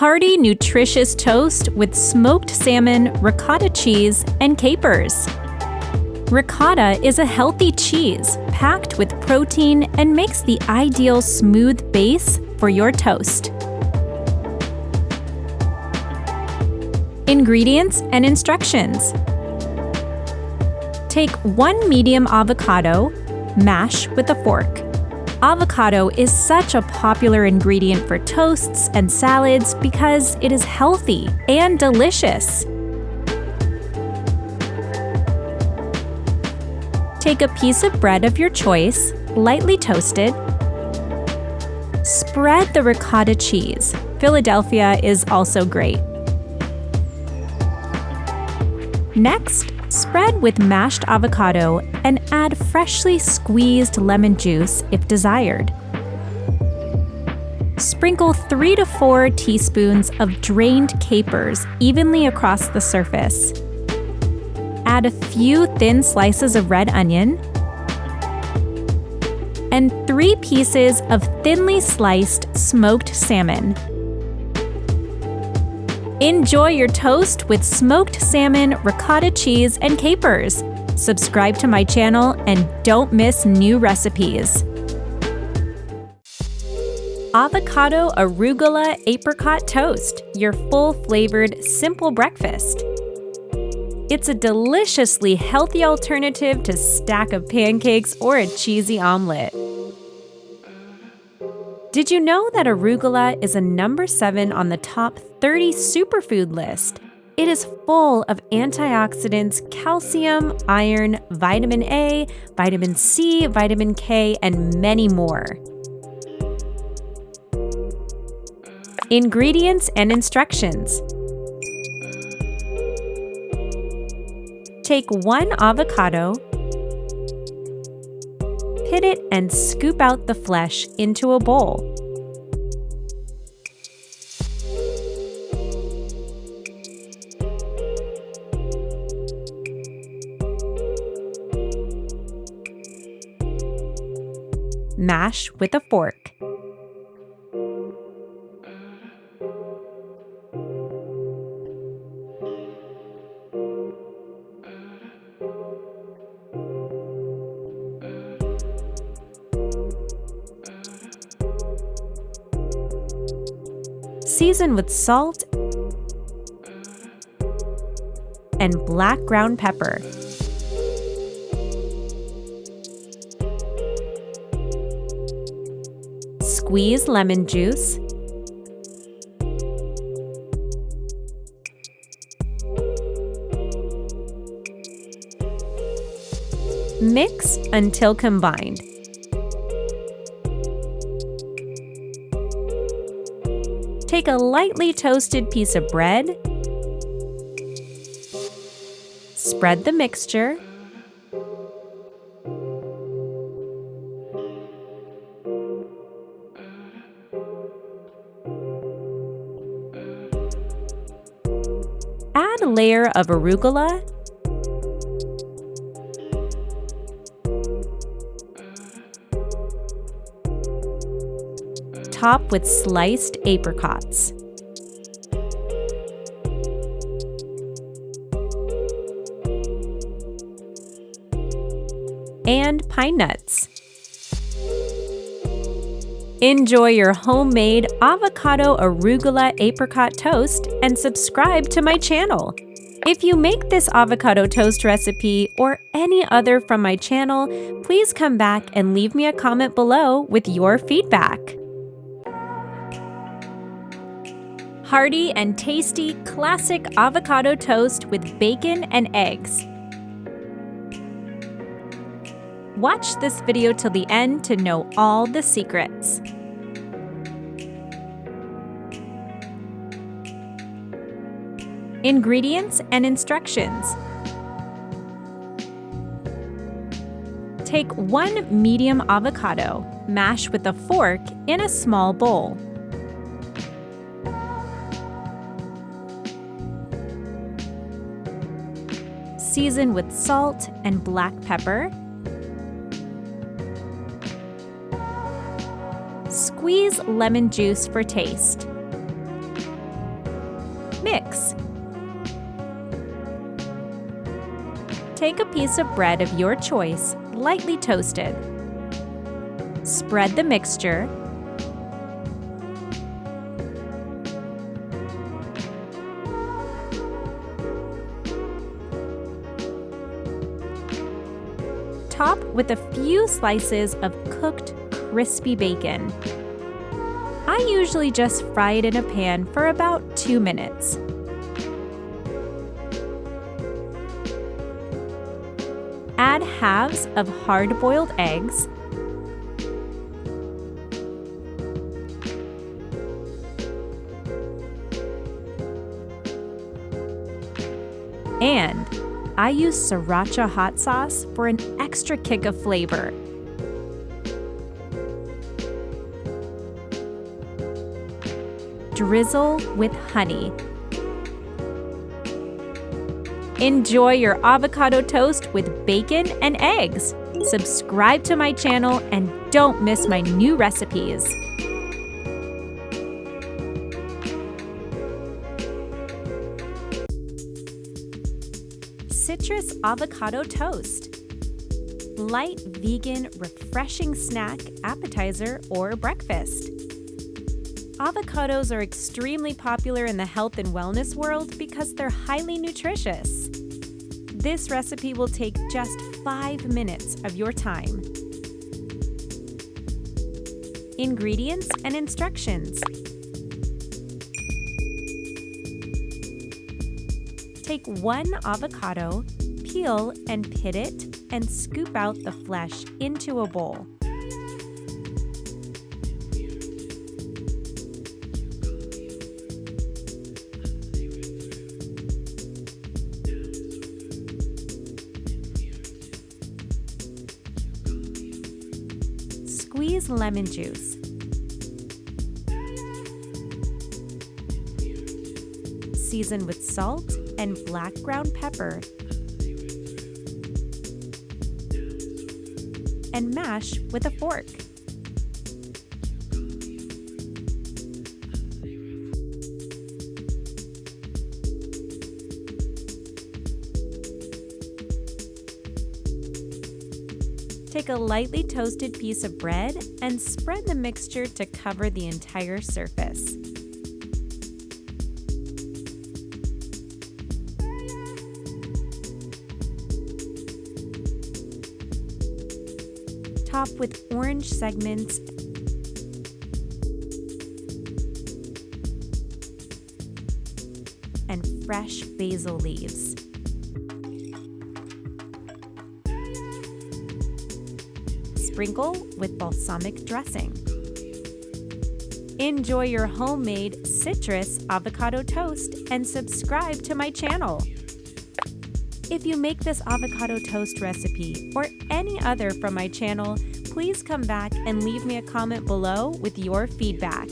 hearty, nutritious toast with smoked salmon, ricotta cheese, and capers. Ricotta is a healthy cheese packed with protein and makes the ideal smooth base for your toast. Ingredients and instructions. Take 1 medium avocado, mash with a fork. Avocado is such a popular ingredient for toasts and salads because it is healthy and delicious. Take a piece of bread of your choice, lightly toasted. Spread the ricotta cheese. Philadelphia is also great. Next, spread with mashed avocado and add freshly squeezed lemon juice if desired. Sprinkle 3 to 4 teaspoons of drained capers evenly across the surface. Add a few thin slices of red onion and 3 pieces of thinly sliced smoked salmon. Enjoy your toast with smoked salmon, ricotta cheese, and capers. Subscribe to my channel and don't miss new recipes. Avocado arugula apricot toast, your full-flavored, simple breakfast. It's a deliciously healthy alternative to a stack of pancakes or a cheesy omelet. Did you know that arugula is a number 7 on the top 30 superfood list? It is full of antioxidants, calcium, iron, vitamin A, vitamin C, vitamin K, and many more. Ingredients and instructions. Take 1 avocado, pit it and scoop out the flesh into a bowl. Mash with a fork. Season with salt and black ground pepper. Squeeze lemon juice. Mix until combined. Take a lightly toasted piece of bread, spread the mixture, add a layer of arugula, top with sliced apricots. And pine nuts. Enjoy your homemade avocado arugula apricot toast and subscribe to my channel. If you make this avocado toast recipe or any other from my channel, please come back and leave me a comment below with your feedback. Hearty and tasty classic avocado toast with bacon and eggs. Watch this video till the end to know all the secrets. Ingredients and instructions. Take 1 medium avocado, mash with a fork in a small bowl. Season with salt and black pepper. Squeeze lemon juice for taste. Mix. Take a piece of bread of your choice, lightly toasted. Spread the mixture. Top with a few slices of cooked, crispy bacon. I usually just fry it in a pan for about 2 minutes. Add halves of hard-boiled eggs, and I use Sriracha hot sauce for an extra kick of flavor. Drizzle with honey. Enjoy your avocado toast with bacon and eggs. Subscribe to my channel and don't miss my new recipes. Citrus avocado toast. Light, vegan, refreshing snack, appetizer, or breakfast. Avocados are extremely popular in the health and wellness world because they're highly nutritious. This recipe will take just 5 minutes of your time. Ingredients and instructions. Take 1 avocado, peel and pit it, and scoop out the flesh into a bowl. Squeeze lemon juice. Season with salt and black ground pepper. And mash with a fork. Take a lightly toasted piece of bread and spread the mixture to cover the entire surface. Top with orange segments and fresh basil leaves. Sprinkle with balsamic dressing. Enjoy your homemade citrus avocado toast and subscribe to my channel. If you make this avocado toast recipe or any other from my channel, please come back and leave me a comment below with your feedback.